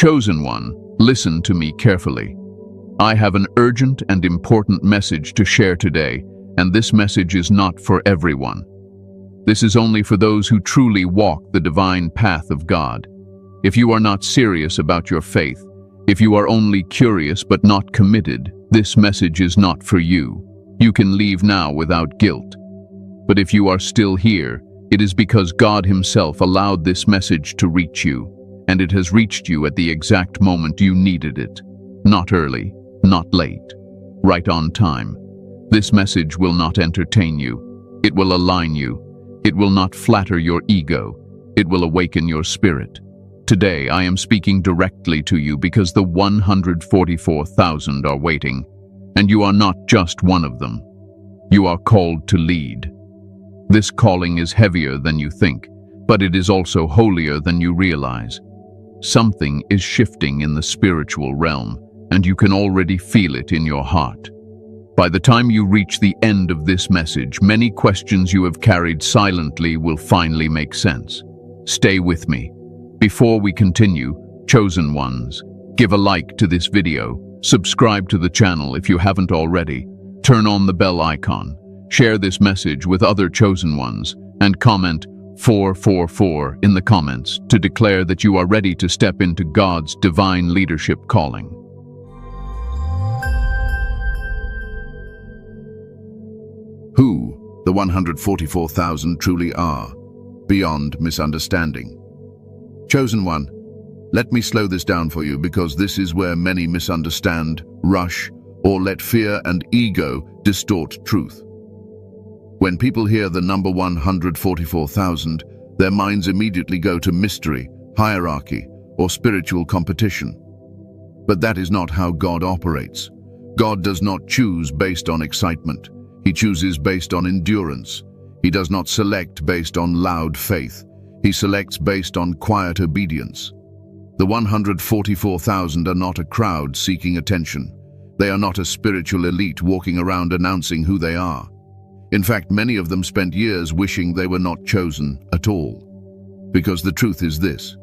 Chosen one, listen to me carefully. I have an urgent and important message to share today, and this message is not for everyone. This is only for those who truly walk the divine path of God. If you are not serious about your faith, if you are only curious but not committed, this message is not for you. You can leave now without guilt. But if you are still here, it is because God Himself allowed this message to reach you, and it has reached you at the exact moment you needed it. Not early, not late, right on time. This message will not entertain you. It will align you. It will not flatter your ego. It will awaken your spirit. Today, I am speaking directly to you because the 144,000 are waiting, and you are not just one of them. You are called to lead. This calling is heavier than you think, but it is also holier than you realize. Something is shifting in the spiritual realm, and you can already feel it in your heart. By the time you reach the end of this message, many questions you have carried silently will finally make sense. Stay with me. Before we continue, chosen ones, give a like to this video, subscribe to the channel if you haven't already, turn on the bell icon, share this message with other chosen ones, and comment 444 in the comments to declare that you are ready to step into God's divine leadership calling. Who the 144,000 truly are, beyond misunderstanding. Chosen one, let me slow this down for you because this is where many misunderstand, rush, or let fear and ego distort truth. When people hear the number 144,000, their minds immediately go to mystery, hierarchy, or spiritual competition. But that is not how God operates. God does not choose based on excitement. He chooses based on endurance. He does not select based on loud faith. He selects based on quiet obedience. The 144,000 are not a crowd seeking attention. They are not a spiritual elite walking around announcing who they are. In fact, many of them spent years wishing they were not chosen at all. Because the truth is this: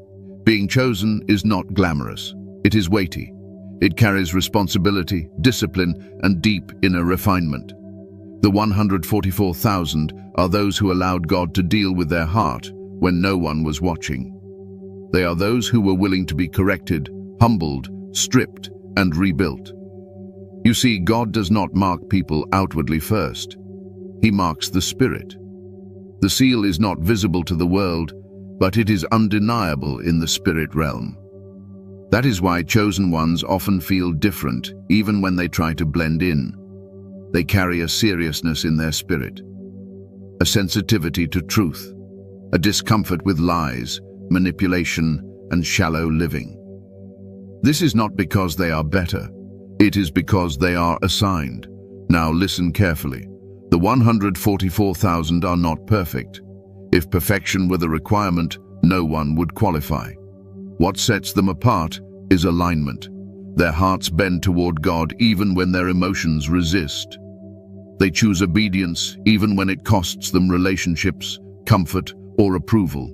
being chosen is not glamorous. It is weighty. It carries responsibility, discipline, and deep inner refinement. The 144,000 are those who allowed God to deal with their heart when no one was watching. They are those who were willing to be corrected, humbled, stripped, and rebuilt. You see, God does not mark people outwardly first. He marks the spirit. The seal is not visible to the world, but it is undeniable in the spirit realm. That is why chosen ones often feel different, even when they try to blend in. They carry a seriousness in their spirit, a sensitivity to truth, a discomfort with lies, manipulation, and shallow living. This is not because they are better. It is because they are assigned. Now listen carefully. The 144,000 are not perfect. If perfection were the requirement, no one would qualify. What sets them apart is alignment. Their hearts bend toward God even when their emotions resist. They choose obedience even when it costs them relationships, comfort, or approval.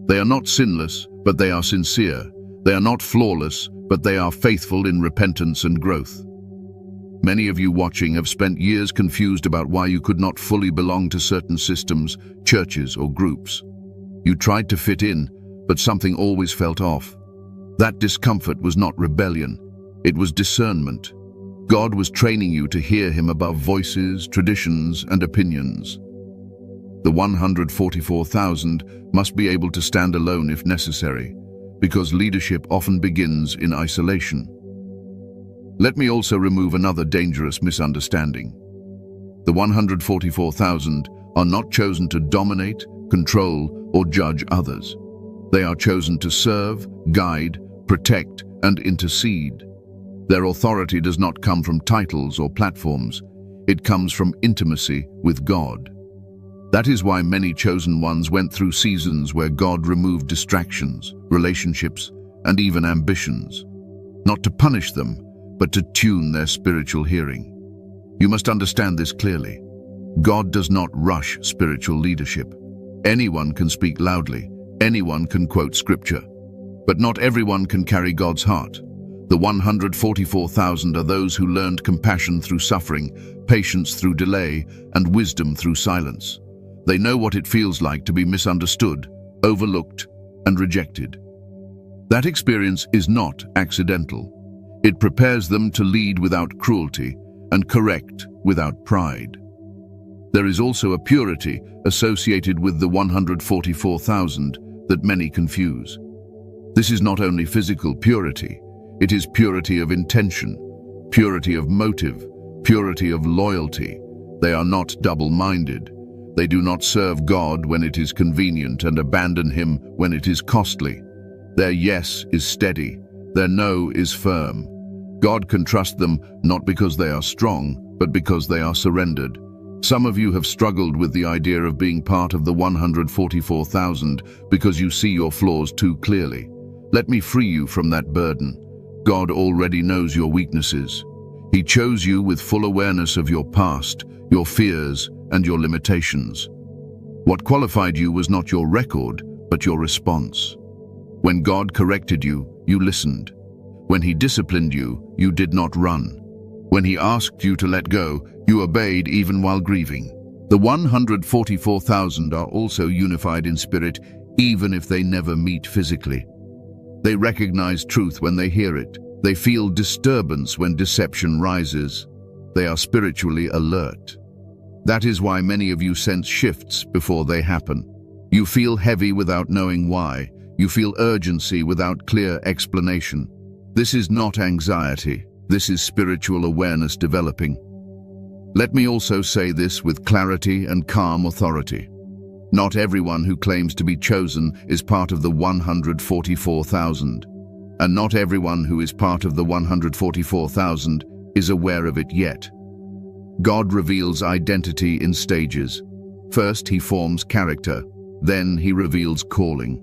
They are not sinless, but they are sincere. They are not flawless, but they are faithful in repentance and growth. Many of you watching have spent years confused about why you could not fully belong to certain systems, churches, or groups. You tried to fit in, but something always felt off. That discomfort was not rebellion. It was discernment. God was training you to hear Him above voices, traditions, and opinions. The 144,000 must be able to stand alone if necessary, because leadership often begins in isolation. Let me also remove another dangerous misunderstanding. The 144,000 are not chosen to dominate, control, or judge others. They are chosen to serve, guide, protect, and intercede. Their authority does not come from titles or platforms. It comes from intimacy with God. That is why many chosen ones went through seasons where God removed distractions, relationships, and even ambitions. Not to punish them, but to tune their spiritual hearing. You must understand this clearly. God does not rush spiritual leadership. Anyone can speak loudly. Anyone can quote scripture. But not everyone can carry God's heart. The 144,000 are those who learned compassion through suffering, patience through delay, and wisdom through silence. They know what it feels like to be misunderstood, overlooked, and rejected. That experience is not accidental. It prepares them to lead without cruelty and correct without pride. There is also a purity associated with the 144,000 that many confuse. This is not only physical purity, it is purity of intention, purity of motive, purity of loyalty. They are not double-minded. They do not serve God when it is convenient and abandon Him when it is costly. Their yes is steady, their no is firm. God can trust them not because they are strong, but because they are surrendered. Some of you have struggled with the idea of being part of the 144,000 because you see your flaws too clearly. Let me free you from that burden. God already knows your weaknesses. He chose you with full awareness of your past, your fears, and your limitations. What qualified you was not your record, but your response. When God corrected you, you listened. When He disciplined you, you did not run. When He asked you to let go, you obeyed even while grieving. The 144,000 are also unified in spirit, even if they never meet physically. They recognize truth when they hear it. They feel disturbance when deception rises. They are spiritually alert. That is why many of you sense shifts before they happen. You feel heavy without knowing why. You feel urgency without clear explanation. This is not anxiety. This is spiritual awareness developing. Let me also say this with clarity and calm authority. Not everyone who claims to be chosen is part of the 144,000. And not everyone who is part of the 144,000 is aware of it yet. God reveals identity in stages. First, He forms character. Then He reveals calling.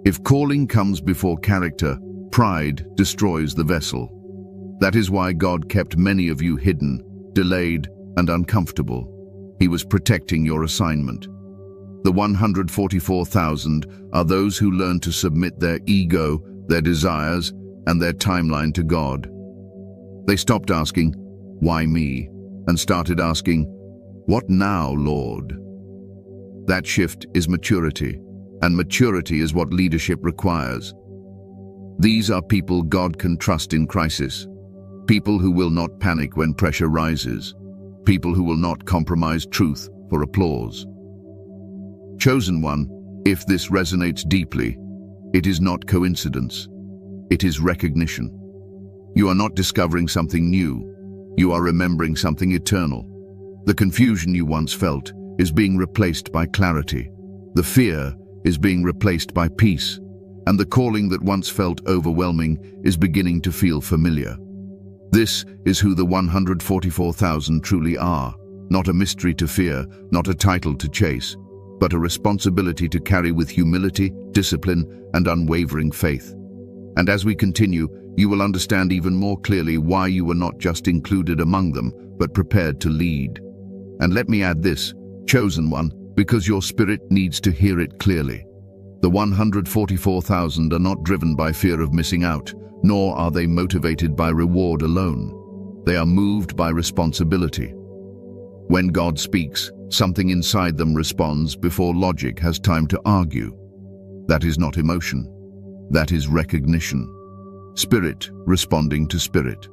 If calling comes before character, pride destroys the vessel. That is why God kept many of you hidden, delayed, and uncomfortable. He was protecting your assignment. The 144,000 are those who learn to submit their ego, their desires, and their timeline to God. They stopped asking, "Why me?" and started asking, "What now, Lord?" That shift is maturity, and maturity is what leadership requires. These are people God can trust in crisis. People who will not panic when pressure rises. People who will not compromise truth for applause. Chosen one, if this resonates deeply, it is not coincidence. It is recognition. You are not discovering something new. You are remembering something eternal. The confusion you once felt is being replaced by clarity. The fear is being replaced by peace. And the calling that once felt overwhelming is beginning to feel familiar. This is who the 144,000 truly are. Not a mystery to fear, not a title to chase, but a responsibility to carry with humility, discipline, and unwavering faith. And as we continue, you will understand even more clearly why you were not just included among them, but prepared to lead. And let me add this, chosen one, because your spirit needs to hear it clearly. The 144,000 are not driven by fear of missing out, nor are they motivated by reward alone. They are moved by responsibility. When God speaks, something inside them responds before logic has time to argue. That is not emotion. That is recognition. Spirit responding to spirit.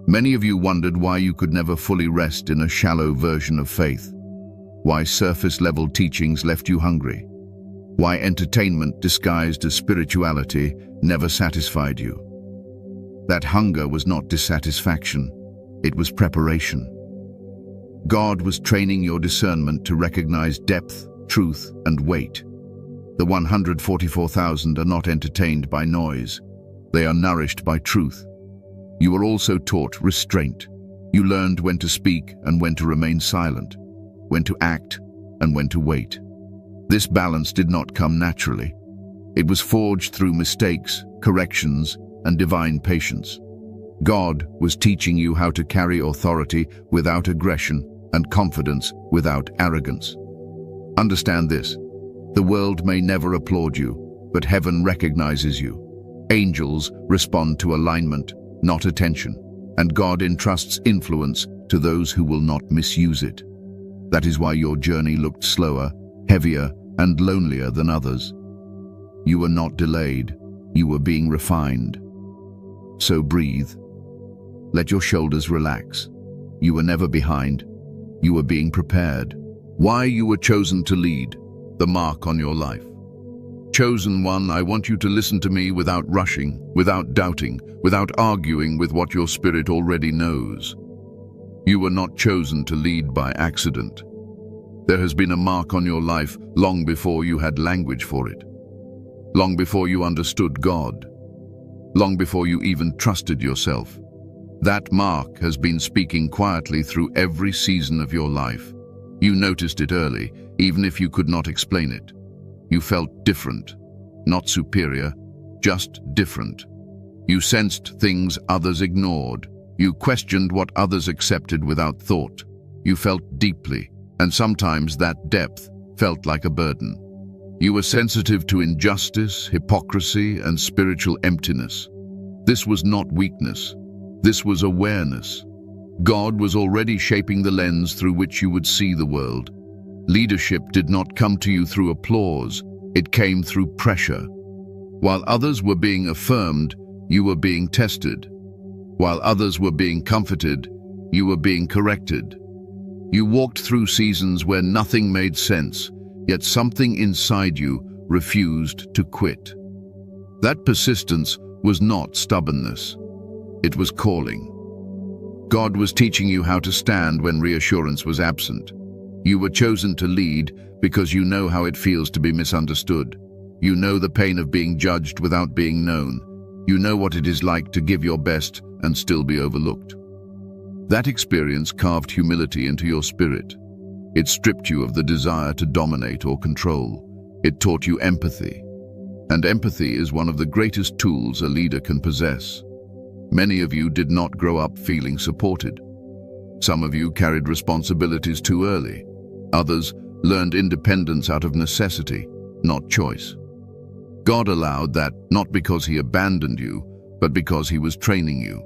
Many of you wondered why you could never fully rest in a shallow version of faith. Why surface-level teachings left you hungry. Why entertainment disguised as spirituality never satisfied you. That hunger was not dissatisfaction, it was preparation. God was training your discernment to recognize depth, truth, and weight. The 144,000 are not entertained by noise. They are nourished by truth. You were also taught restraint. You learned when to speak and when to remain silent, when to act and when to wait. This balance did not come naturally. It was forged through mistakes, corrections, and divine patience. God was teaching you how to carry authority without aggression and confidence without arrogance. Understand this. The world may never applaud you, but heaven recognizes you. Angels respond to alignment, not attention, and God entrusts influence to those who will not misuse it. That is why your journey looked slower, heavier, and lonelier than others. You were not delayed, you were being refined. So breathe. Let your shoulders relax. You were never behind. You were being prepared. Why you were chosen to lead, the mark on your life. Chosen one, I want you to listen to me without rushing, without doubting, without arguing with what your spirit already knows. You were not chosen to lead by accident. There has been a mark on your life long before you had language for it. Long before you understood God. Long before you even trusted yourself. That mark has been speaking quietly through every season of your life. You noticed it early, even if you could not explain it. You felt different, not superior, just different. You sensed things others ignored. You questioned what others accepted without thought. You felt deeply, and sometimes that depth felt like a burden. You were sensitive to injustice, hypocrisy, and spiritual emptiness. This was not weakness. This was awareness. God was already shaping the lens through which you would see the world. Leadership did not come to you through applause, it came through pressure. While others were being affirmed, you were being tested. While others were being comforted, you were being corrected. You walked through seasons where nothing made sense, yet something inside you refused to quit. That persistence was not stubbornness. It was calling. God was teaching you how to stand when reassurance was absent. You were chosen to lead because you know how it feels to be misunderstood. You know the pain of being judged without being known. You know what it is like to give your best and still be overlooked. That experience carved humility into your spirit. It stripped you of the desire to dominate or control. It taught you empathy. And empathy is one of the greatest tools a leader can possess. Many of you did not grow up feeling supported. Some of you carried responsibilities too early. Others learned independence out of necessity, not choice. God allowed that not because He abandoned you, but because He was training you.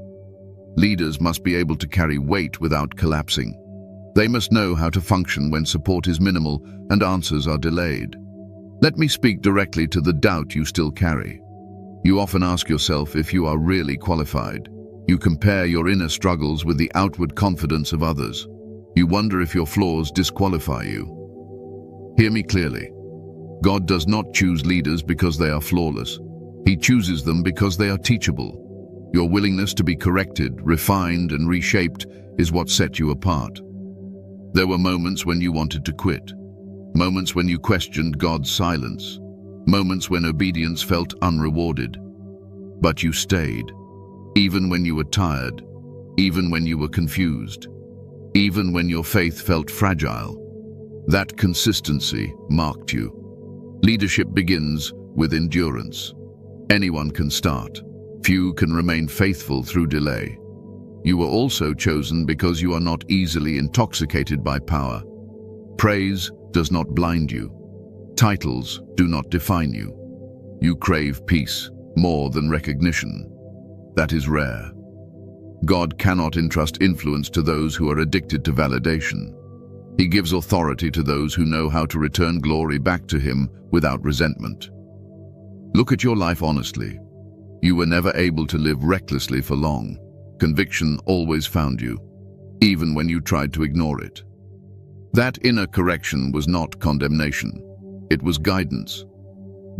Leaders must be able to carry weight without collapsing. They must know how to function when support is minimal and answers are delayed. Let me speak directly to the doubt you still carry. You often ask yourself if you are really qualified. You compare your inner struggles with the outward confidence of others. You wonder if your flaws disqualify you. Hear me clearly. God does not choose leaders because they are flawless. He chooses them because they are teachable. Your willingness to be corrected, refined, and reshaped is what set you apart. There were moments when you wanted to quit. Moments when you questioned God's silence. Moments when obedience felt unrewarded. But you stayed. Even when you were tired. Even when you were confused. Even when your faith felt fragile. That consistency marked you. Leadership begins with endurance. Anyone can start. Few can remain faithful through delay. You were also chosen because you are not easily intoxicated by power. Praise does not blind you. Titles do not define you. You crave peace more than recognition. That is rare. God cannot entrust influence to those who are addicted to validation. He gives authority to those who know how to return glory back to Him without resentment. Look at your life honestly. You were never able to live recklessly for long. Conviction always found you, even when you tried to ignore it. That inner correction was not condemnation. It was guidance.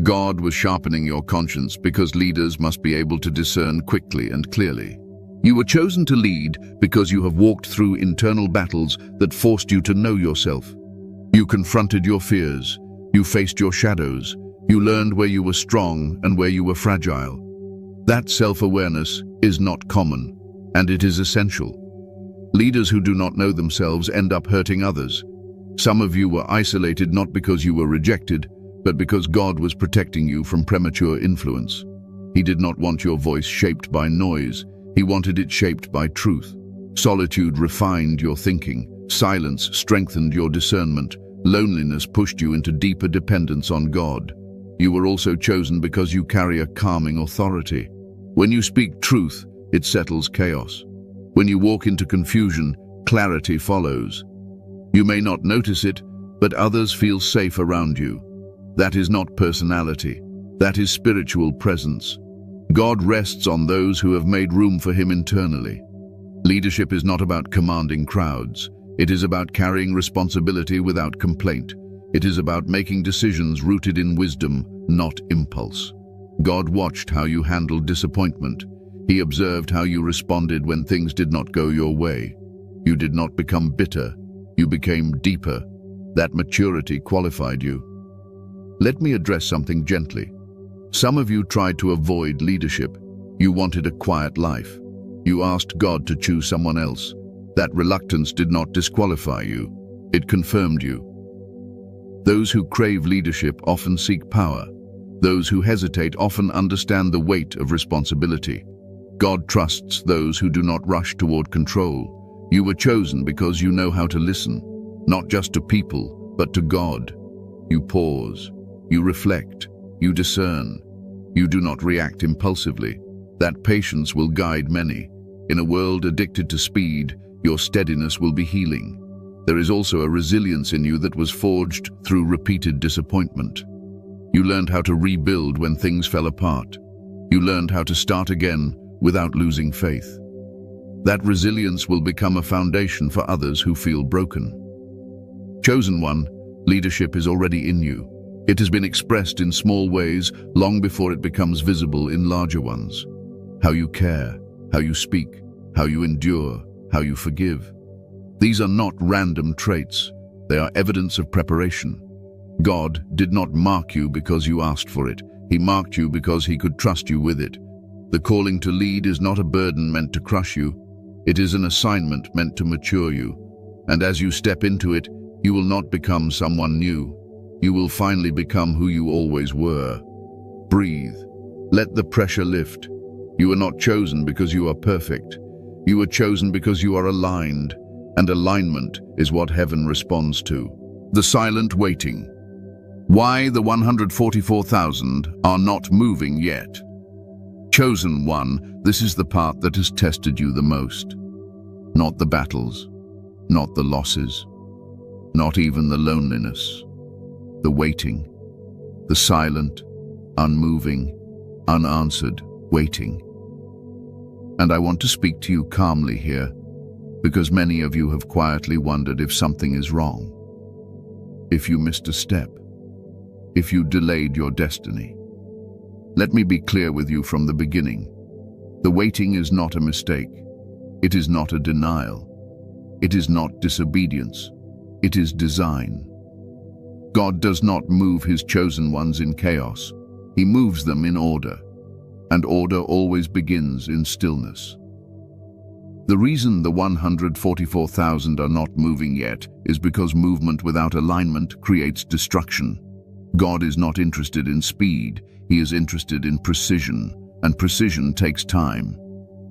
God was sharpening your conscience because leaders must be able to discern quickly and clearly. You were chosen to lead because you have walked through internal battles that forced you to know yourself. You confronted your fears. You faced your shadows. You learned where you were strong and where you were fragile. That self-awareness is not common, and it is essential. Leaders who do not know themselves end up hurting others. Some of you were isolated not because you were rejected, but because God was protecting you from premature influence. He did not want your voice shaped by noise. He wanted it shaped by truth. Solitude refined your thinking. Silence strengthened your discernment. Loneliness pushed you into deeper dependence on God. You were also chosen because you carry a calming authority. When you speak truth, it settles chaos. When you walk into confusion, clarity follows. You may not notice it, but others feel safe around you. That is not personality. That is spiritual presence. God rests on those who have made room for him internally. Leadership is not about commanding crowds. It is about carrying responsibility without complaint. It is about making decisions rooted in wisdom, not impulse. God watched how you handled disappointment. He observed how you responded when things did not go your way. You did not become bitter. You became deeper. That maturity qualified you. Let me address something gently. Some of you tried to avoid leadership. You wanted a quiet life. You asked God to choose someone else. That reluctance did not disqualify you. It confirmed you. Those who crave leadership often seek power. Those who hesitate often understand the weight of responsibility. God trusts those who do not rush toward control. You were chosen because you know how to listen, not just to people, but to God. You pause. You reflect. You discern. You do not react impulsively. That patience will guide many. In a world addicted to speed, your steadiness will be healing. There is also a resilience in you that was forged through repeated disappointment. You learned how to rebuild when things fell apart. You learned how to start again without losing faith. That resilience will become a foundation for others who feel broken. Chosen one, leadership is already in you. It has been expressed in small ways long before it becomes visible in larger ones. How you care, how you speak, how you endure, how you forgive. These are not random traits. They are evidence of preparation. God did not mark you because you asked for it. He marked you because he could trust you with it. The calling to lead is not a burden meant to crush you. It is an assignment meant to mature you. And as you step into it, you will not become someone new. You will finally become who you always were. Breathe. Let the pressure lift. You are not chosen because you are perfect. You are chosen because you are aligned, and alignment is what heaven responds to. The silent waiting. Why the 144,000 are not moving yet. Chosen one, this is the part that has tested you the most. Not the battles, not the losses, not even the loneliness. The waiting, the silent, unmoving, unanswered waiting. And I want to speak to you calmly here, because many of you have quietly wondered if something is wrong, if you missed a step, if you delayed your destiny. Let me be clear with you from the beginning. The waiting is not a mistake. It is not a denial. It is not disobedience. It is design. God does not move his chosen ones in chaos. He moves them in order, and order always begins in stillness. The reason the 144,000 are not moving yet is because movement without alignment creates destruction. God is not interested in speed, he is interested in precision, and precision takes time.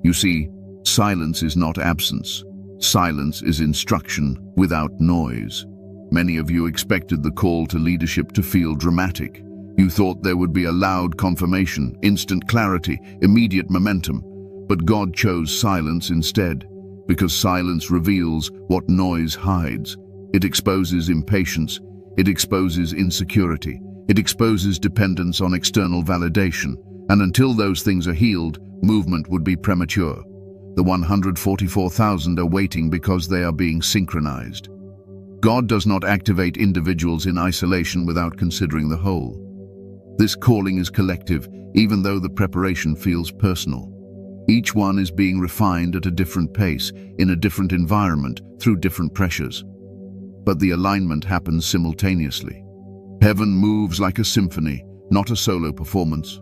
You see, silence is not absence. Silence is instruction without noise. Many of you expected the call to leadership to feel dramatic. You thought there would be a loud confirmation, instant clarity, immediate momentum. But God chose silence instead, because silence reveals what noise hides. It exposes impatience. It exposes insecurity. It exposes dependence on external validation. And until those things are healed, movement would be premature. The 144,000 are waiting because they are being synchronized. God does not activate individuals in isolation without considering the whole. This calling is collective, even though the preparation feels personal. Each one is being refined at a different pace, in a different environment, through different pressures. But the alignment happens simultaneously. Heaven moves like a symphony, not a solo performance.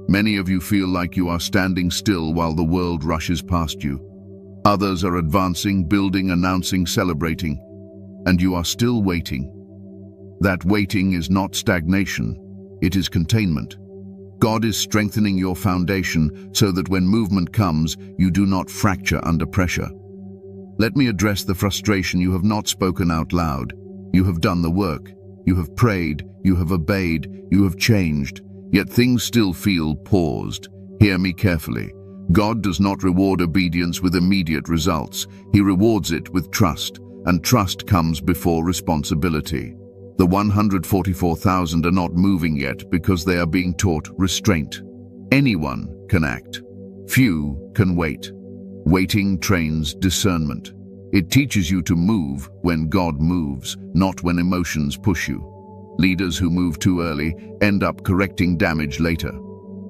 Many of you feel like you are standing still while the world rushes past you. Others are advancing, building, announcing, celebrating, and you are still waiting. That waiting is not stagnation, it is containment. God is strengthening your foundation so that when movement comes, you do not fracture under pressure. Let me address the frustration you have not spoken out loud. You have done the work. You have prayed, you have obeyed, you have changed, yet things still feel paused. Hear me carefully. God does not reward obedience with immediate results. He rewards it with trust, and trust comes before responsibility. The 144,000 are not moving yet because they are being taught restraint. Anyone can act. Few can wait. Waiting trains discernment. It teaches you to move when God moves, not when emotions push you. Leaders who move too early end up correcting damage later.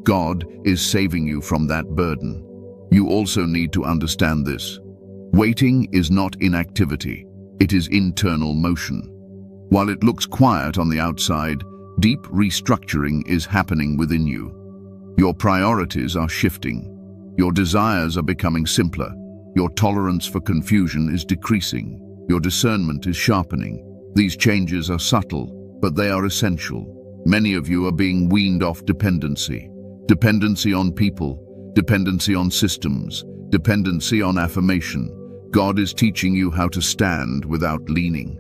God is saving you from that burden. You also need to understand this. Waiting is not inactivity. It is internal motion. While it looks quiet on the outside, deep restructuring is happening within you. Your priorities are shifting. Your desires are becoming simpler. Your tolerance for confusion is decreasing. Your discernment is sharpening. These changes are subtle, but they are essential. Many of you are being weaned off dependency. Dependency on people, dependency on systems, dependency on affirmation. God is teaching you how to stand without leaning.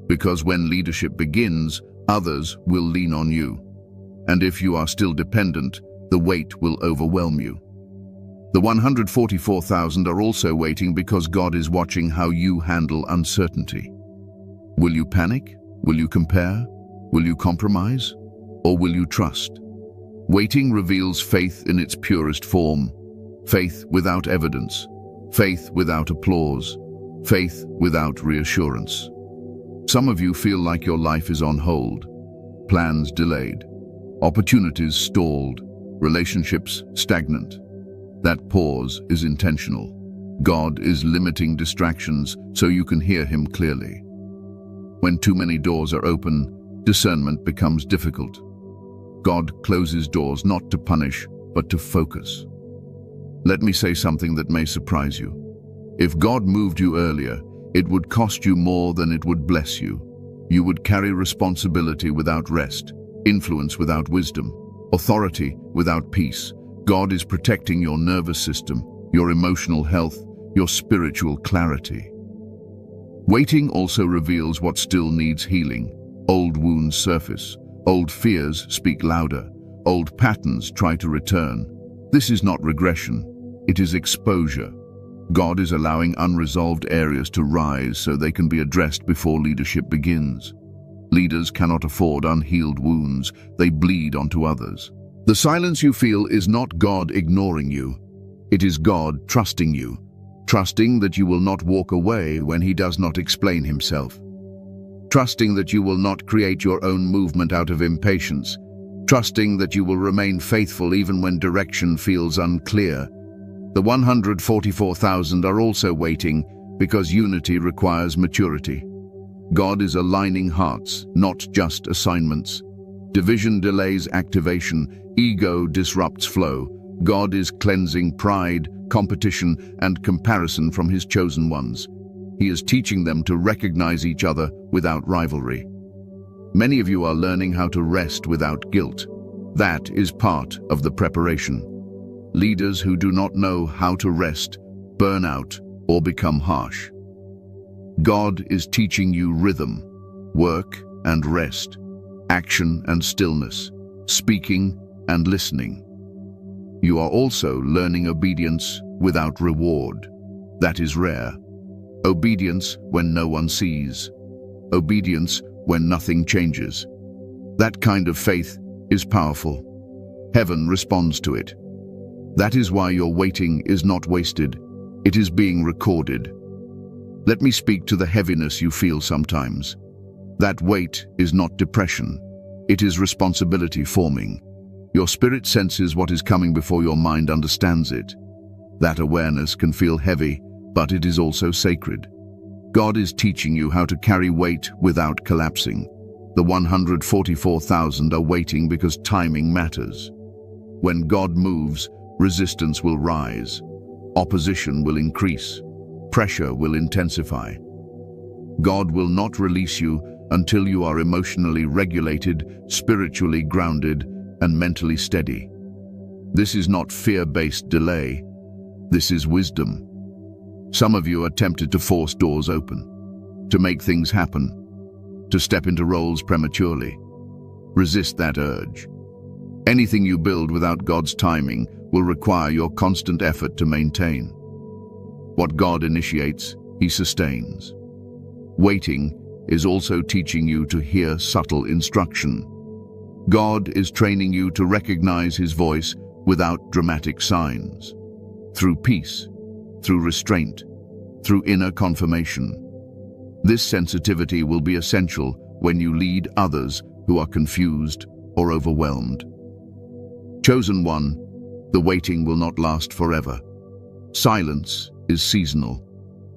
Because when leadership begins, others will lean on you. And if you are still dependent, the weight will overwhelm you. The 144,000 are also waiting because God is watching how you handle uncertainty. Will you panic? Will you compare? Will you compromise? Or will you trust? Waiting reveals faith in its purest form. Faith without evidence. Faith without applause. Faith without reassurance. Some of you feel like your life is on hold. Plans delayed. Opportunities stalled. Relationships stagnant. That pause is intentional. God is limiting distractions so you can hear Him clearly. When too many doors are open, discernment becomes difficult. God closes doors not to punish, but to focus. Let me say something that may surprise you. If God moved you earlier, it would cost you more than it would bless you. You would carry responsibility without rest, influence without wisdom, authority without peace. God is protecting your nervous system, your emotional health, your spiritual clarity. Waiting also reveals what still needs healing. Old wounds surface. Old fears speak louder. Old patterns try to return. This is not regression. It is exposure. God is allowing unresolved areas to rise so they can be addressed before leadership begins. Leaders cannot afford unhealed wounds. They bleed onto others. The silence you feel is not God ignoring you. It is God trusting you, trusting that you will not walk away when He does not explain Himself, trusting that you will not create your own movement out of impatience, trusting that you will remain faithful even when direction feels unclear. The 144,000 are also waiting because unity requires maturity. God is aligning hearts, not just assignments. Division delays activation. Ego disrupts flow. God is cleansing pride, competition, and comparison from His chosen ones. He is teaching them to recognize each other without rivalry. Many of you are learning how to rest without guilt. That is part of the preparation. Leaders who do not know how to rest burn out or become harsh. God is teaching you rhythm, work and rest, action and stillness, speaking and listening. You are also learning obedience without reward. That is rare. Obedience when no one sees. Obedience when nothing changes. That kind of faith is powerful. Heaven responds to it. That is why your waiting is not wasted. It is being recorded. Let me speak to the heaviness you feel sometimes. That weight is not depression. It is responsibility forming. Your spirit senses what is coming before your mind understands it. That awareness can feel heavy, but it is also sacred. God is teaching you how to carry weight without collapsing. The 144,000 are waiting because timing matters. When God moves, resistance will rise. Opposition will increase. Pressure will intensify. God will not release you until you are emotionally regulated, spiritually grounded, and mentally steady. This is not fear-based delay. This is wisdom. Some of you are tempted to force doors open, to make things happen. to step into roles prematurely. Resist that urge. Anything you build without God's timing will require your constant effort to maintain. What God initiates, He sustains. Waiting is also teaching you to hear subtle instruction. God is training you to recognize His voice without dramatic signs. Through peace, through restraint, through inner confirmation. This sensitivity will be essential when you lead others who are confused or overwhelmed. Chosen one, the waiting will not last forever. Silence is seasonal.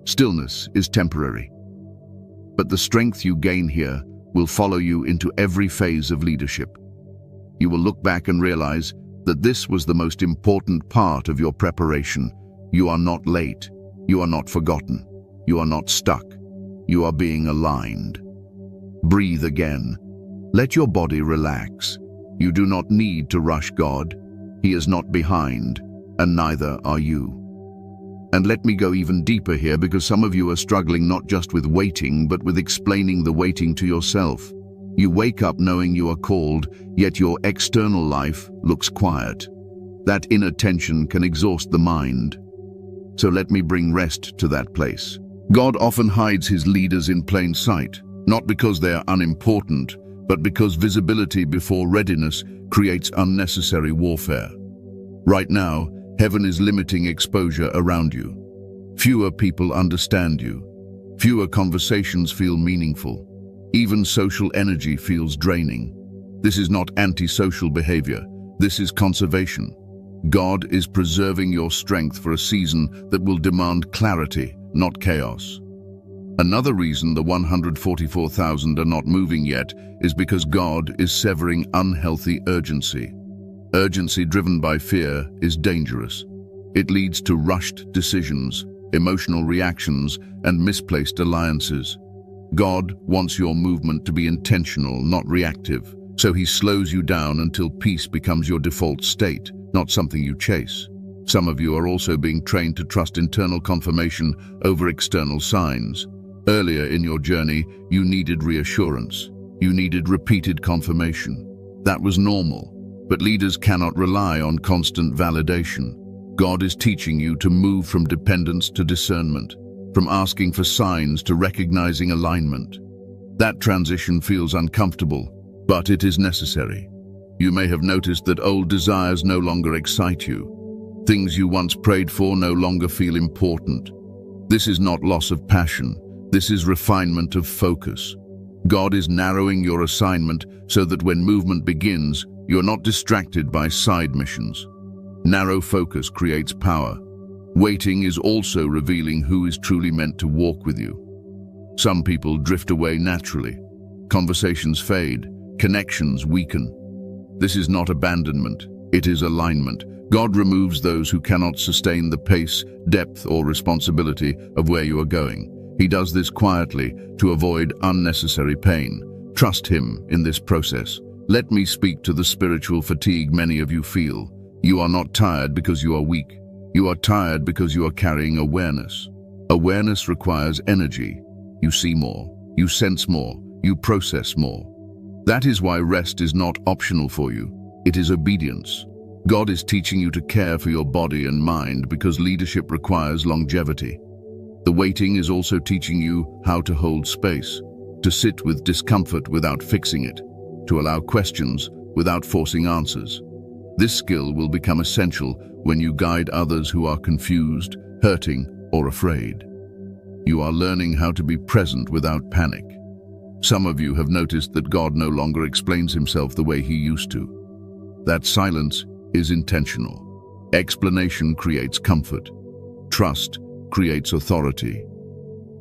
Stillness is temporary. But the strength you gain here will follow you into every phase of leadership. You will look back and realize that this was the most important part of your preparation. You are not late. You are not forgotten. You are not stuck. You are being aligned. Breathe again. Let your body relax. You do not need to rush God. He is not behind, and neither are you. And let me go even deeper here, because some of you are struggling not just with waiting, but with explaining the waiting to yourself. You wake up knowing you are called, yet your external life looks quiet. That inner tension can exhaust the mind. So let me bring rest to that place. God often hides His leaders in plain sight, not because they are unimportant, but because visibility before readiness creates unnecessary warfare. Right now, heaven is limiting exposure around you. Fewer people understand you. Fewer conversations feel meaningful. Even social energy feels draining. This is not antisocial behavior. This is conservation. God is preserving your strength for a season that will demand clarity, not chaos. Another reason the 144,000 are not moving yet is because God is severing unhealthy urgency. Urgency driven by fear is dangerous. It leads to rushed decisions, emotional reactions, and misplaced alliances. God wants your movement to be intentional, not reactive, so He slows you down until peace becomes your default state, not something you chase. Some of you are also being trained to trust internal confirmation over external signs. Earlier in your journey, you needed reassurance. You needed repeated confirmation. That was normal, but leaders cannot rely on constant validation. God is teaching you to move from dependence to discernment, from asking for signs to recognizing alignment. That transition feels uncomfortable, but it is necessary. You may have noticed that old desires no longer excite you. Things you once prayed for no longer feel important. This is not loss of passion. This is refinement of focus. God is narrowing your assignment so that when movement begins, you're not distracted by side missions. Narrow focus creates power. Waiting is also revealing who is truly meant to walk with you. Some people drift away naturally. Conversations fade. Connections weaken. This is not abandonment. It is alignment. God removes those who cannot sustain the pace, depth, or responsibility of where you are going. He does this quietly to avoid unnecessary pain. Trust Him in this process. Let me speak to the spiritual fatigue many of you feel. You are not tired because you are weak. You are tired because you are carrying awareness. Awareness requires energy. You see more, you sense more, you process more. That is why rest is not optional for you. It is obedience. God is teaching you to care for your body and mind because leadership requires longevity. The waiting is also teaching you how to hold space, to sit with discomfort without fixing it, to allow questions without forcing answers. This skill will become essential when you guide others who are confused, hurting, or afraid. You are learning how to be present without panic. Some of you have noticed that God no longer explains Himself the way He used to. That silence is intentional. Explanation creates comfort. Trust creates authority.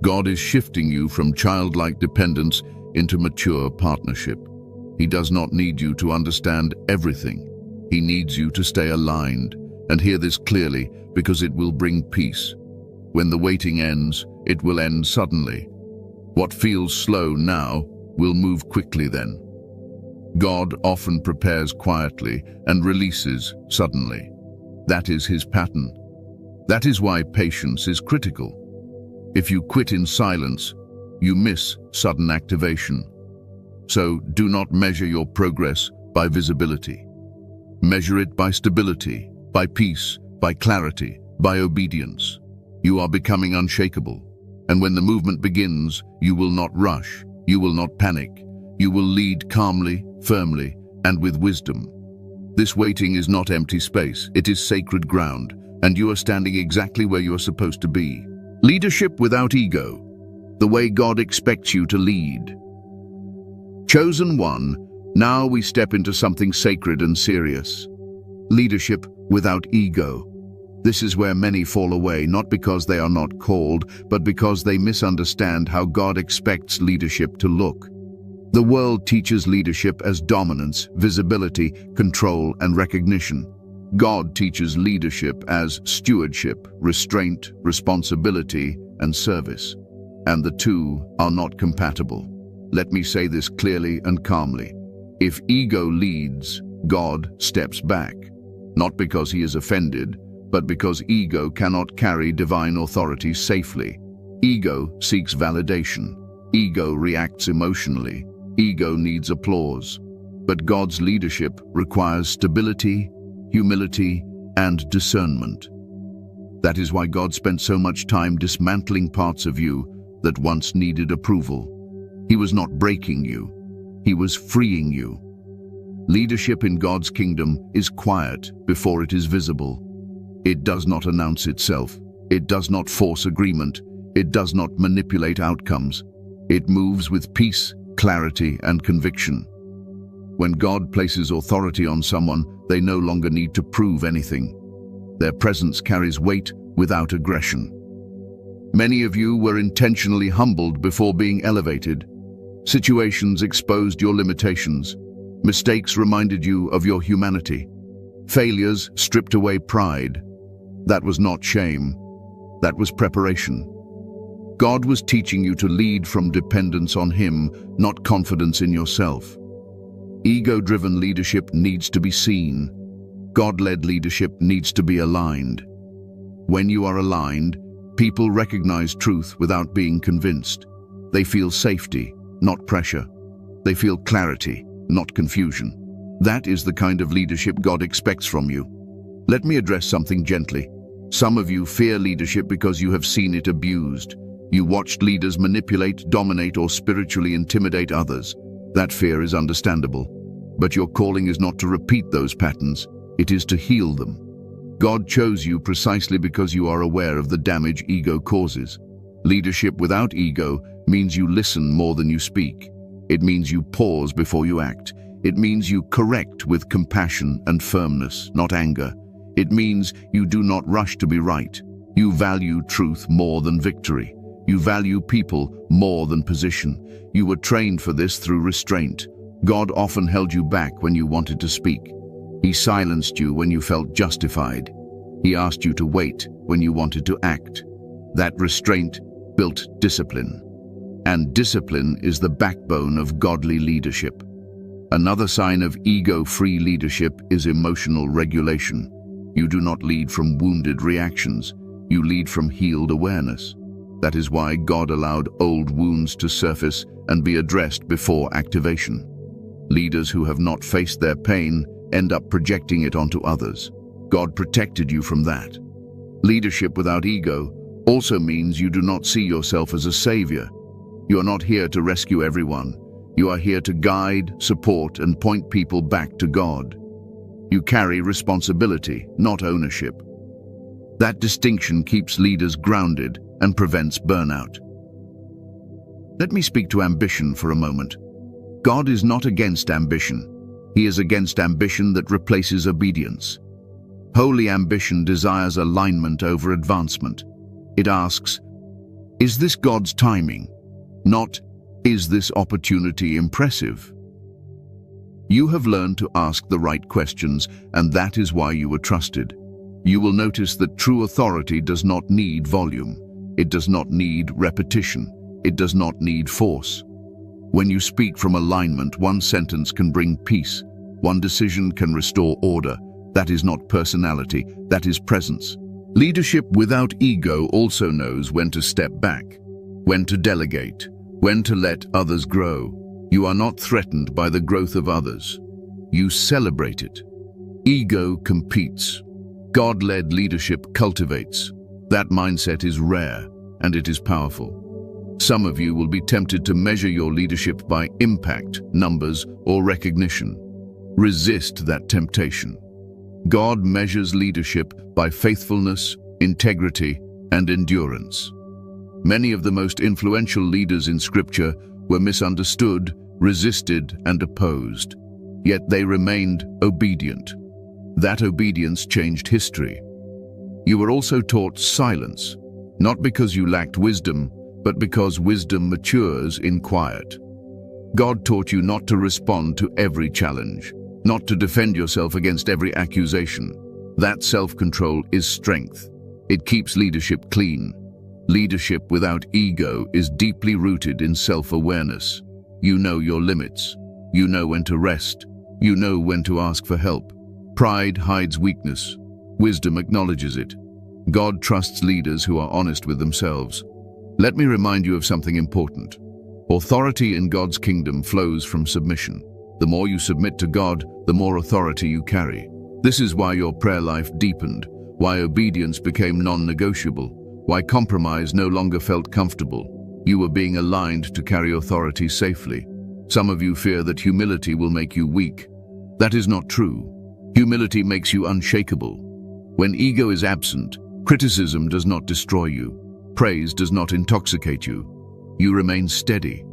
God is shifting you from childlike dependence into mature partnership. He does not need you to understand everything. He needs you to stay aligned, and hear this clearly because it will bring peace. When the waiting ends, it will end suddenly. What feels slow now will move quickly then. God often prepares quietly and releases suddenly. That is His pattern. That is why patience is critical. If you quit in silence, you miss sudden activation. So do not measure your progress by visibility. Measure it by stability, by peace, by clarity, by obedience. You are becoming unshakable. And when the movement begins, you will not rush, you will not panic. You will lead calmly, firmly, and with wisdom. This waiting is not empty space, it is sacred ground, and you are standing exactly where you are supposed to be. Leadership without ego, the way God expects you to lead. Chosen one, now we step into something sacred and serious. Leadership without ego. This is where many fall away, not because they are not called, but because they misunderstand how God expects leadership to look. The world teaches leadership as dominance, visibility, control, and recognition. God teaches leadership as stewardship, restraint, responsibility, and service. And the two are not compatible. Let me say this clearly and calmly. If ego leads, God steps back. Not because he is offended, but because ego cannot carry divine authority safely. Ego seeks validation. Ego reacts emotionally. Ego needs applause. But God's leadership requires stability, humility, and discernment. That is why God spent so much time dismantling parts of you that once needed approval. He was not breaking you. He was freeing you. Leadership in God's kingdom is quiet before it is visible. It does not announce itself. It does not force agreement. It does not manipulate outcomes. It moves with peace, clarity, and conviction. When God places authority on someone, they no longer need to prove anything. Their presence carries weight without aggression. Many of you were intentionally humbled before being elevated. Situations exposed your limitations. Mistakes reminded you of your humanity. Failures stripped away pride. That was not shame. That was preparation. God was teaching you to lead from dependence on Him, not confidence in yourself. Ego-driven leadership needs to be seen. God-led leadership needs to be aligned. When you are aligned, people recognize truth without being convinced. They feel safety, not pressure. They feel clarity, not confusion. That is the kind of leadership God expects from you. Let me address something gently. Some of you fear leadership because you have seen it abused. You watched leaders manipulate, dominate, or spiritually intimidate others. That fear is understandable. But your calling is not to repeat those patterns. It is to heal them. God chose you precisely because you are aware of the damage ego causes. Leadership without ego means you listen more than you speak. It means you pause before you act. It means you correct with compassion and firmness, not anger. It means you do not rush to be right. You value truth more than victory. You value people more than position. You were trained for this through restraint. God often held you back when you wanted to speak. He silenced you when you felt justified. He asked you to wait when you wanted to act. That restraint built discipline. And discipline is the backbone of godly leadership. Another sign of ego-free leadership is emotional regulation. You do not lead from wounded reactions. You lead from healed awareness. That is why God allowed old wounds to surface and be addressed before activation. Leaders who have not faced their pain end up projecting it onto others. God protected you from that. Leadership without ego also means you do not see yourself as a savior. You are not here to rescue everyone. You are here to guide, support, and point people back to God. You carry responsibility, not ownership. That distinction keeps leaders grounded and prevents burnout. Let me speak to ambition for a moment. God is not against ambition. He is against ambition that replaces obedience. Holy ambition desires alignment over advancement. It asks, is this God's timing? Not, is this opportunity impressive? You have learned to ask the right questions, and that is why you were trusted. You will notice that true authority does not need volume. It does not need repetition. It does not need force. When you speak from alignment, one sentence can bring peace. One decision can restore order. That is not personality, that is presence. Leadership without ego also knows when to step back, when to delegate, when to let others grow. You are not threatened by the growth of others. You celebrate it. Ego competes. God-led leadership cultivates. That mindset is rare, and it is powerful. Some of you will be tempted to measure your leadership by impact, numbers, or recognition. Resist that temptation. God measures leadership by faithfulness, integrity, and endurance. Many of the most influential leaders in Scripture were misunderstood, resisted, and opposed. Yet they remained obedient. That obedience changed history. You were also taught silence, not because you lacked wisdom, but because wisdom matures in quiet. God taught you not to respond to every challenge, not to defend yourself against every accusation. That self-control is strength. It keeps leadership clean. Leadership without ego is deeply rooted in self-awareness. You know your limits. You know when to rest. You know when to ask for help. Pride hides weakness. Wisdom acknowledges it. God trusts leaders who are honest with themselves. Let me remind you of something important. Authority in God's kingdom flows from submission. The more you submit to God, the more authority you carry. This is why your prayer life deepened, why obedience became non-negotiable, why compromise no longer felt comfortable. You were being aligned to carry authority safely. Some of you fear that humility will make you weak. That is not true. Humility makes you unshakable. When ego is absent, criticism does not destroy you. Praise does not intoxicate you. You remain steady.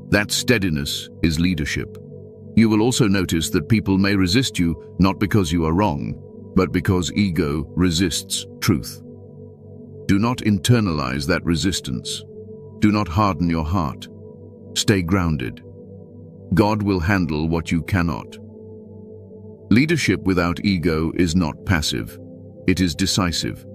That steadiness is leadership. You will also notice that people may resist you not because you are wrong, but because ego resists truth. Do not internalize that resistance. Do not harden your heart. Stay grounded. God will handle what you cannot. Leadership without ego is not passive. It is decisive.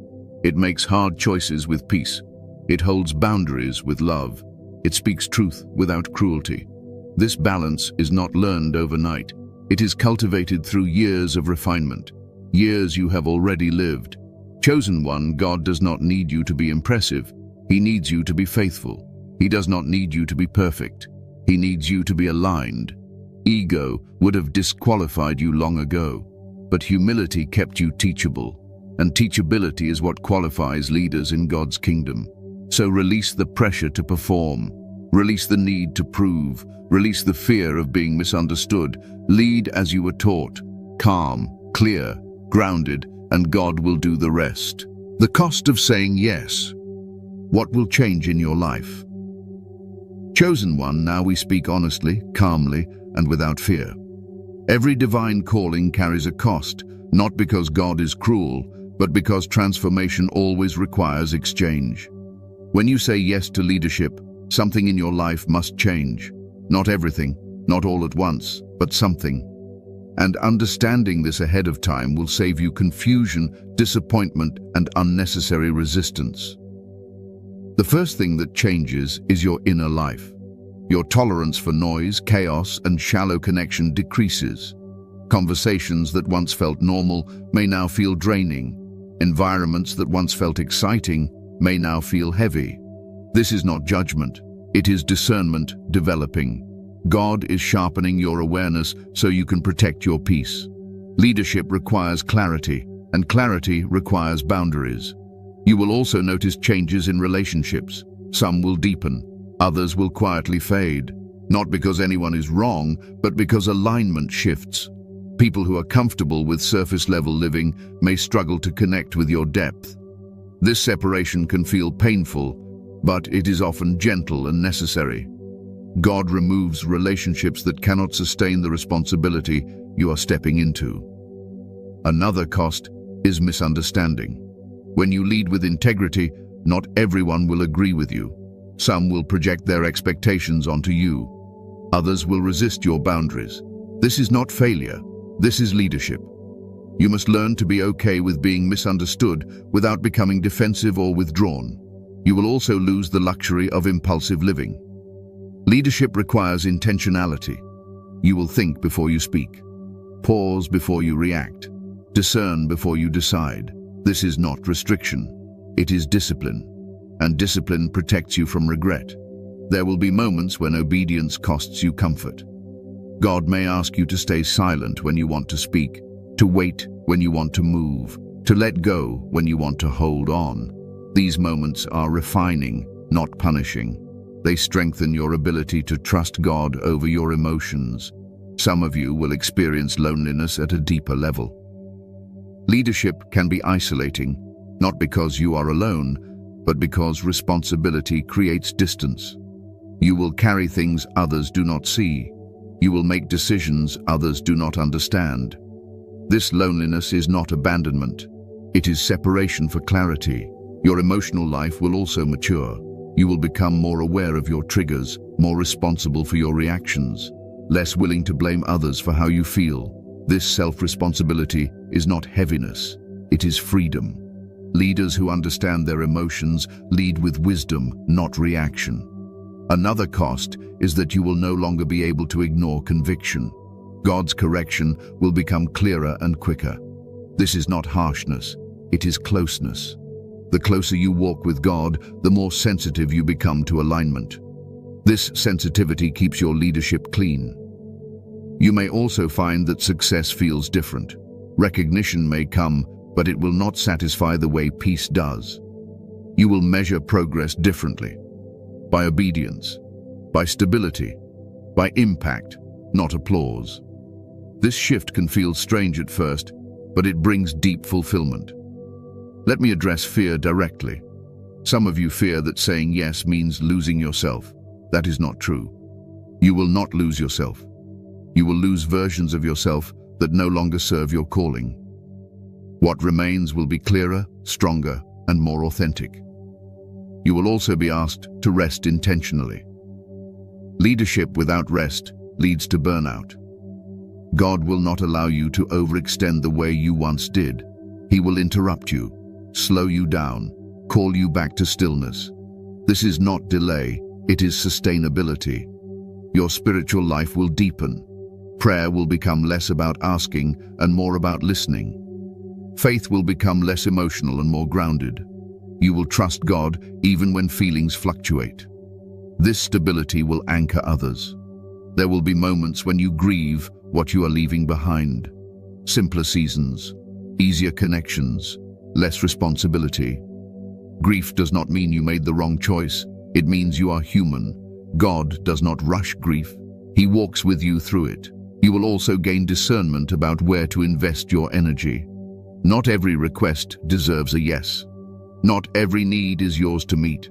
It makes hard choices with peace. It holds boundaries with love. It speaks truth without cruelty. This balance is not learned overnight. It is cultivated through years of refinement, years you have already lived. Chosen one, God does not need you to be impressive. He needs you to be faithful. He does not need you to be perfect. He needs you to be aligned. Ego would have disqualified you long ago, but humility kept you teachable, and teachability is what qualifies leaders in God's kingdom. So release the pressure to perform, release the need to prove, release the fear of being misunderstood. Lead as you were taught, calm, clear, grounded, and God will do the rest. The cost of saying yes. What will change in your life? Chosen one, now we speak honestly, calmly, and without fear. Every divine calling carries a cost, not because God is cruel, but because transformation always requires exchange. When you say yes to leadership, something in your life must change. Not everything, not all at once, but something. And understanding this ahead of time will save you confusion, disappointment, and unnecessary resistance. The first thing that changes is your inner life. Your tolerance for noise, chaos, and shallow connection decreases. Conversations that once felt normal may now feel draining. Environments that once felt exciting may now feel heavy. This is not judgment. It is discernment developing. God is sharpening your awareness so you can protect your peace. Leadership requires clarity, and clarity requires boundaries. You will also notice changes in relationships. Some will deepen, others will quietly fade. Not because anyone is wrong, but because alignment shifts. People who are comfortable with surface-level living may struggle to connect with your depth. This separation can feel painful, but it is often gentle and necessary. God removes relationships that cannot sustain the responsibility you are stepping into. Another cost is misunderstanding. When you lead with integrity, not everyone will agree with you. Some will project their expectations onto you. Others will resist your boundaries. This is not failure. This is leadership. You must learn to be okay with being misunderstood without becoming defensive or withdrawn. You will also lose the luxury of impulsive living. Leadership requires intentionality. You will think before you speak. Pause before you react. Discern before you decide. This is not restriction. It is discipline. And discipline protects you from regret. There will be moments when obedience costs you comfort. God may ask you to stay silent when you want to speak, to wait when you want to move, to let go when you want to hold on. These moments are refining, not punishing. They strengthen your ability to trust God over your emotions. Some of you will experience loneliness at a deeper level. Leadership can be isolating, not because you are alone, but because responsibility creates distance. You will carry things others do not see. You will make decisions others do not understand. This loneliness is not abandonment. It is separation for clarity. Your emotional life will also mature. You will become more aware of your triggers, more responsible for your reactions, less willing to blame others for how you feel. This self-responsibility is not heaviness, it is freedom. Leaders who understand their emotions lead with wisdom, not reaction. Another cost is that you will no longer be able to ignore conviction. God's correction will become clearer and quicker. This is not harshness, it is closeness. The closer you walk with God, the more sensitive you become to alignment. This sensitivity keeps your leadership clean. You may also find that success feels different. Recognition may come, but it will not satisfy the way peace does. You will measure progress differently. By obedience, by stability, by impact, not applause. This shift can feel strange at first, but it brings deep fulfillment. Let me address fear directly. Some of you fear that saying yes means losing yourself. That is not true. You will not lose yourself. You will lose versions of yourself that no longer serve your calling. What remains will be clearer, stronger, and more authentic. You will also be asked to rest intentionally. Leadership without rest leads to burnout. God will not allow you to overextend the way you once did. He will interrupt you, slow you down, call you back to stillness. This is not delay, it is sustainability. Your spiritual life will deepen. Prayer will become less about asking and more about listening. Faith will become less emotional and more grounded. You will trust God even when feelings fluctuate. This stability will anchor others. There will be moments when you grieve what you are leaving behind. Simpler seasons, easier connections, less responsibility. Grief does not mean you made the wrong choice. It means you are human. God does not rush grief. He walks with you through it. You will also gain discernment about where to invest your energy. Not every request deserves a yes. Not every need is yours to meet.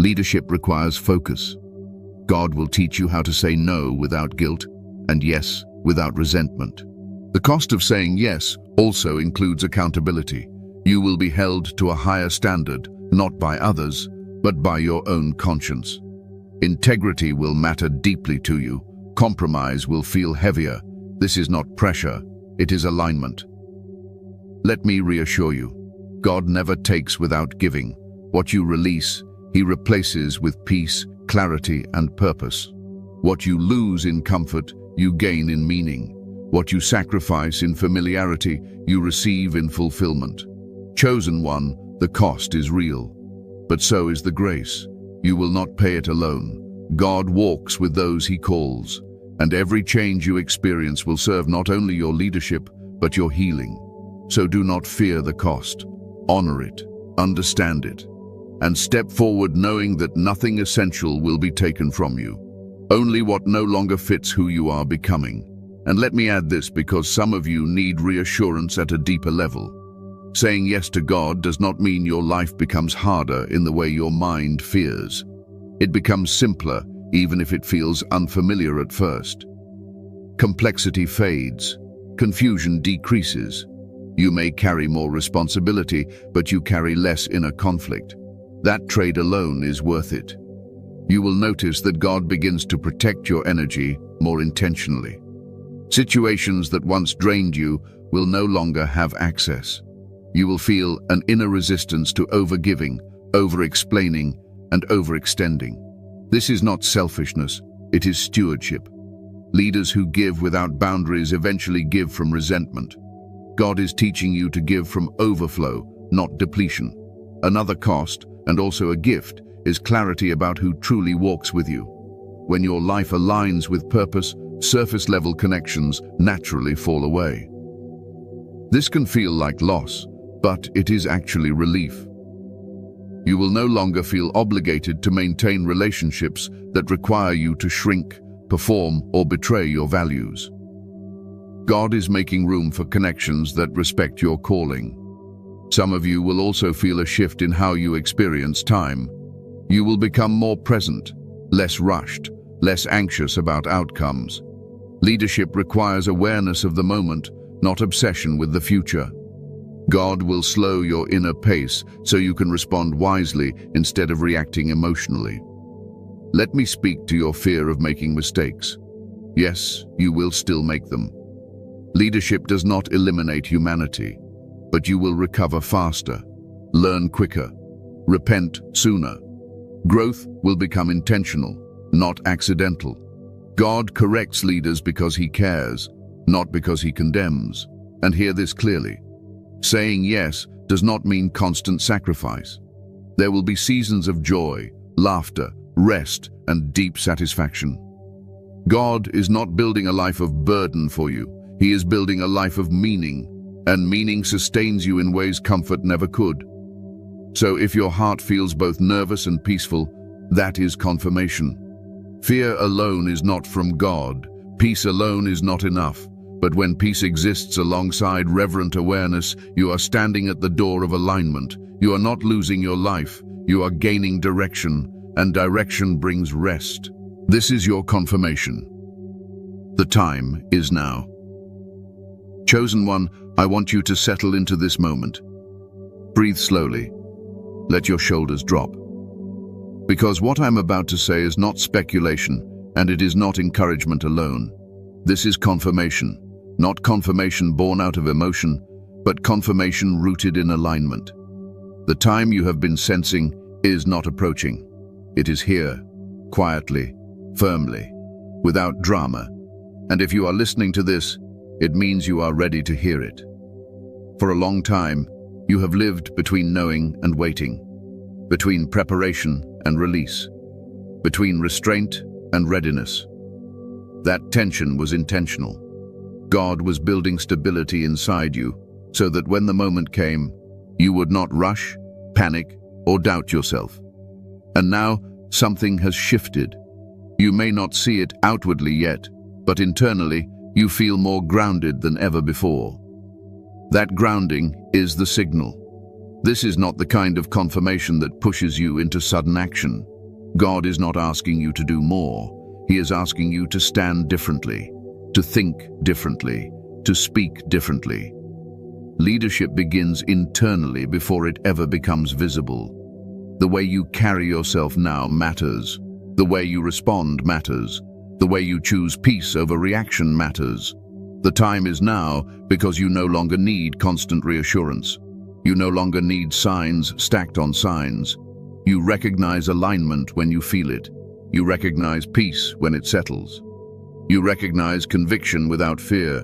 Leadership requires focus. God will teach you how to say no without guilt and yes without resentment. The cost of saying yes also includes accountability. You will be held to a higher standard, not by others, but by your own conscience. Integrity will matter deeply to you. Compromise will feel heavier. This is not pressure, it is alignment. Let me reassure you, God never takes without giving. What you release, He replaces with peace, clarity, and purpose. What you lose in comfort, you gain in meaning. What you sacrifice in familiarity, you receive in fulfillment. Chosen one, the cost is real. But so is the grace. You will not pay it alone. God walks with those He calls, and every change you experience will serve not only your leadership, but your healing. So do not fear the cost. Honor it, understand it, and step forward knowing that nothing essential will be taken from you. Only what no longer fits who you are becoming. And let me add this because some of you need reassurance at a deeper level. Saying yes to God does not mean your life becomes harder in the way your mind fears. It becomes simpler, even if it feels unfamiliar at first. Complexity fades. Confusion decreases. You may carry more responsibility, but you carry less inner conflict. That trade alone is worth it. You will notice that God begins to protect your energy more intentionally. Situations that once drained you will no longer have access. You will feel an inner resistance to overgiving, over-explaining, and overextending. This is not selfishness, it is stewardship. Leaders who give without boundaries eventually give from resentment. God is teaching you to give from overflow, not depletion. Another cost, and also a gift, is clarity about who truly walks with you. When your life aligns with purpose, surface-level connections naturally fall away. This can feel like loss, but it is actually relief. You will no longer feel obligated to maintain relationships that require you to shrink, perform, or betray your values. God is making room for connections that respect your calling. Some of you will also feel a shift in how you experience time. You will become more present, less rushed, less anxious about outcomes. Leadership requires awareness of the moment, not obsession with the future. God will slow your inner pace so you can respond wisely instead of reacting emotionally. Let me speak to your fear of making mistakes. Yes, you will still make them. Leadership does not eliminate humanity, but you will recover faster, learn quicker, repent sooner. Growth will become intentional, not accidental. God corrects leaders because he cares, not because he condemns. And hear this clearly. Saying yes does not mean constant sacrifice. There will be seasons of joy, laughter, rest, and deep satisfaction. God is not building a life of burden for you. He is building a life of meaning, and meaning sustains you in ways comfort never could. So if your heart feels both nervous and peaceful, that is confirmation. Fear alone is not from God. Peace alone is not enough. But when peace exists alongside reverent awareness, you are standing at the door of alignment. You are not losing your life. You are gaining direction, and direction brings rest. This is your confirmation. The time is now. Chosen one, I want you to settle into this moment. Breathe slowly. Let your shoulders drop. Because what I'm about to say is not speculation, and it is not encouragement alone. This is confirmation. Not confirmation born out of emotion, but confirmation rooted in alignment. The time you have been sensing is not approaching. It is here, quietly, firmly, without drama. And if you are listening to this, it means you are ready to hear it. For a long time, you have lived between knowing and waiting, between preparation and release, between restraint and readiness. That tension was intentional. God was building stability inside you so that when the moment came, you would not rush, panic, or doubt yourself. And now, something has shifted. You may not see it outwardly yet, but internally, you feel more grounded than ever before. That grounding is the signal. This is not the kind of confirmation that pushes you into sudden action. God is not asking you to do more. He is asking you to stand differently, to think differently, to speak differently. Leadership begins internally before it ever becomes visible. The way you carry yourself now matters. The way you respond matters. The way you choose peace over reaction matters. The time is now because you no longer need constant reassurance. You no longer need signs stacked on signs. You recognize alignment when you feel it. You recognize peace when it settles. You recognize conviction without fear.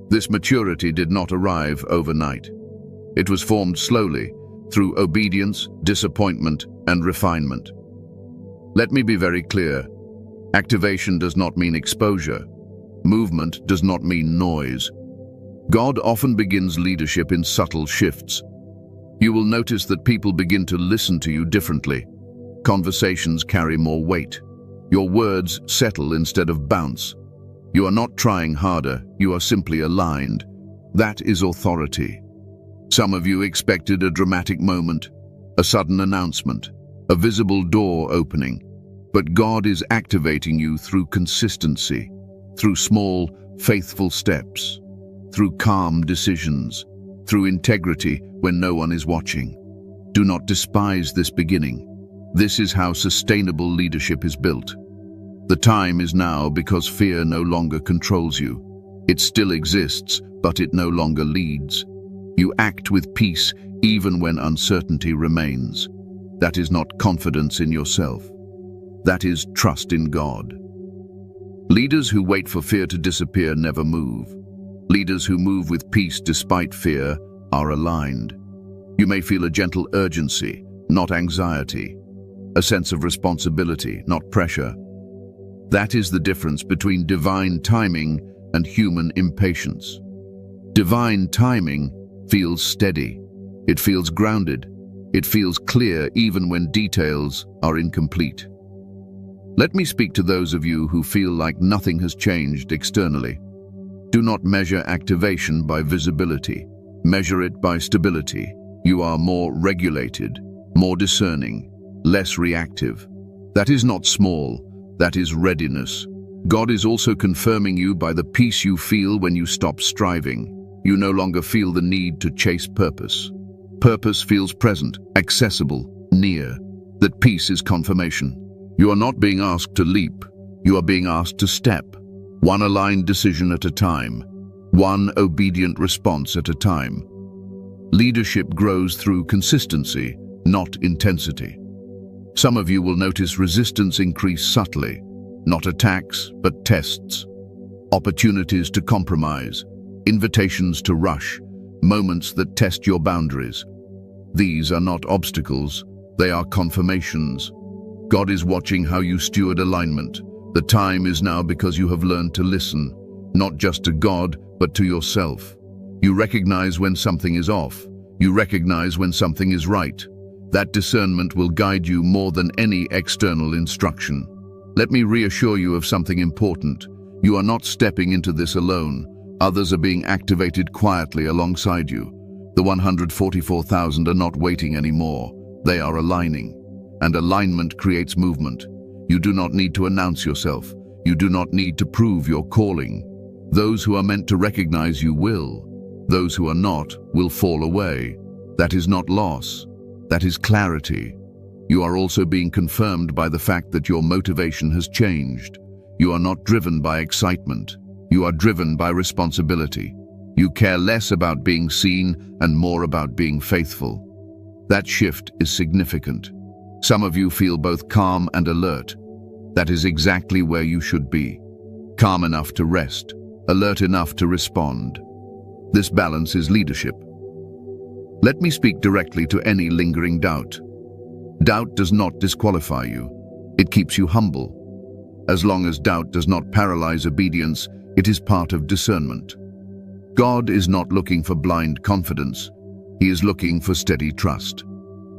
This maturity did not arrive overnight. It was formed slowly, through obedience, disappointment, and refinement. Let me be very clear. Activation does not mean exposure. Movement does not mean noise. God often begins leadership in subtle shifts. You will notice that people begin to listen to you differently. Conversations carry more weight. Your words settle instead of bounce. You are not trying harder, you are simply aligned. That is authority. Some of you expected a dramatic moment, a sudden announcement, a visible door opening. But God is activating you through consistency, through small, faithful steps, through calm decisions, through integrity when no one is watching. Do not despise this beginning. This is how sustainable leadership is built. The time is now because fear no longer controls you. It still exists, but it no longer leads. You act with peace even when uncertainty remains. That is not confidence in yourself. That is trust in God. Leaders who wait for fear to disappear never move. Leaders who move with peace despite fear are aligned. You may feel a gentle urgency, not anxiety. a sense of responsibility, not pressure. That is the difference between divine timing and human impatience. Divine timing feels steady. It feels grounded. It feels clear even when details are incomplete. Let me speak to those of you who feel like nothing has changed externally. Do not measure activation by visibility. Measure it by stability. You are more regulated, more discerning, less reactive. That is not small. That is readiness. God is also confirming you by the peace you feel when you stop striving. You no longer feel the need to chase purpose. Purpose feels present, accessible, near. That peace is confirmation. You are not being asked to leap. You are being asked to step. One aligned decision at a time. One obedient response at a time. Leadership grows through consistency, not intensity. Some of you will notice resistance increase subtly, not attacks, but tests. Opportunities to compromise, invitations to rush, moments that test your boundaries. These are not obstacles, they are confirmations. God is watching how you steward alignment. The time is now because you have learned to listen, not just to God, but to yourself. You recognize when something is off. You recognize when something is right. That discernment will guide you more than any external instruction. Let me reassure you of something important. You are not stepping into this alone. Others are being activated quietly alongside you. The 144,000 are not waiting anymore. They are aligning. And alignment creates movement. You do not need to announce yourself. You do not need to prove your calling. Those who are meant to recognize you will. Those who are not will fall away. That is not loss. That is clarity. You are also being confirmed by the fact that your motivation has changed. You are not driven by excitement. You are driven by responsibility. You care less about being seen and more about being faithful. That shift is significant. Some of you feel both calm and alert. That is exactly where you should be. Calm enough to rest, alert enough to respond. This balance is leadership. Let me speak directly to any lingering doubt. Doubt does not disqualify you. It keeps you humble. As long as doubt does not paralyze obedience, it is part of discernment. God is not looking for blind confidence. He is looking for steady trust.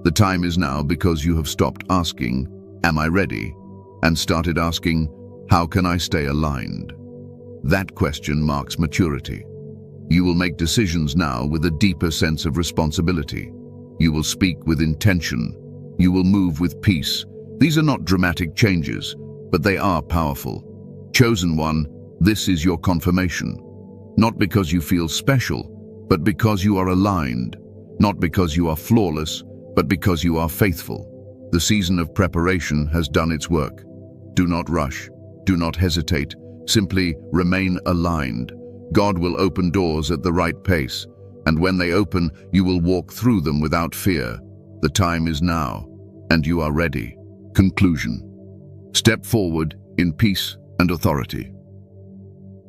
The time is now because you have stopped asking, "Am I ready?" and started asking, "How can I stay aligned?" That question marks maturity. You will make decisions now with a deeper sense of responsibility. You will speak with intention. You will move with peace. These are not dramatic changes, but they are powerful. Chosen one, this is your confirmation. Not because you feel special, but because you are aligned. Not because you are flawless, but because you are faithful. The season of preparation has done its work. Do not rush. Do not hesitate. Simply remain aligned. God will open doors at the right pace, and when they open, you will walk through them without fear. The time is now, and you are ready. Conclusion. Step forward in peace and authority.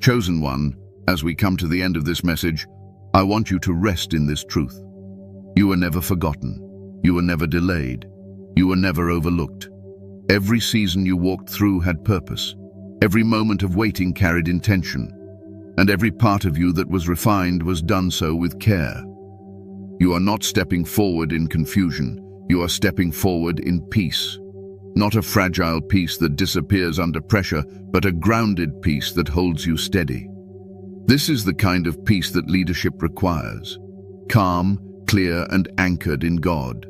Chosen one, as we come to the end of this message, I want you to rest in this truth. You were never forgotten. You were never delayed. You were never overlooked. Every season you walked through had purpose. Every moment of waiting carried intention. And every part of you that was refined was done so with care. You are not stepping forward in confusion. You are stepping forward in peace. Not a fragile peace that disappears under pressure, but a grounded peace that holds you steady. This is the kind of peace that leadership requires. Calm, clear, and anchored in God.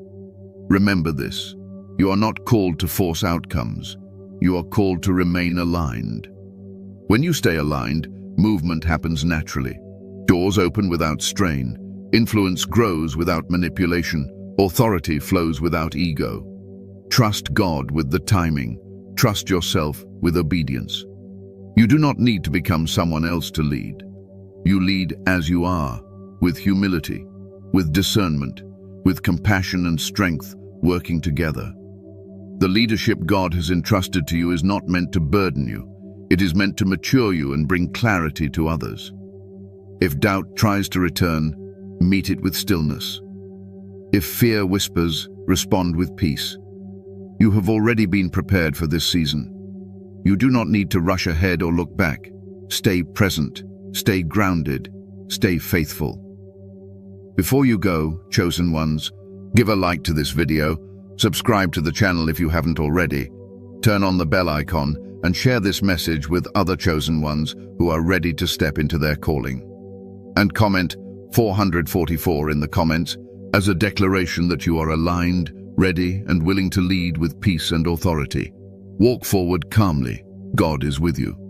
Remember this. You are not called to force outcomes. You are called to remain aligned. When you stay aligned, movement happens naturally. Doors open without strain. Influence grows without manipulation. Authority flows without ego. Trust God with the timing. Trust yourself with obedience. You do not need to become someone else to lead. You lead as you are, with humility, with discernment, with compassion and strength working together. The leadership God has entrusted to you is not meant to burden you. It is meant to mature you and bring clarity to others. If doubt tries to return, meet it with stillness. If fear whispers, respond with peace. You have already been prepared for this season. You do not need to rush ahead or look back. Stay present, stay grounded, stay faithful. Before you go, chosen ones, give a like to this video, subscribe to the channel if you haven't already, turn on the bell icon, and share this message with other chosen ones who are ready to step into their calling. And comment 444 in the comments as a declaration that you are aligned, ready, and willing to lead with peace and authority. Walk forward calmly. God is with you.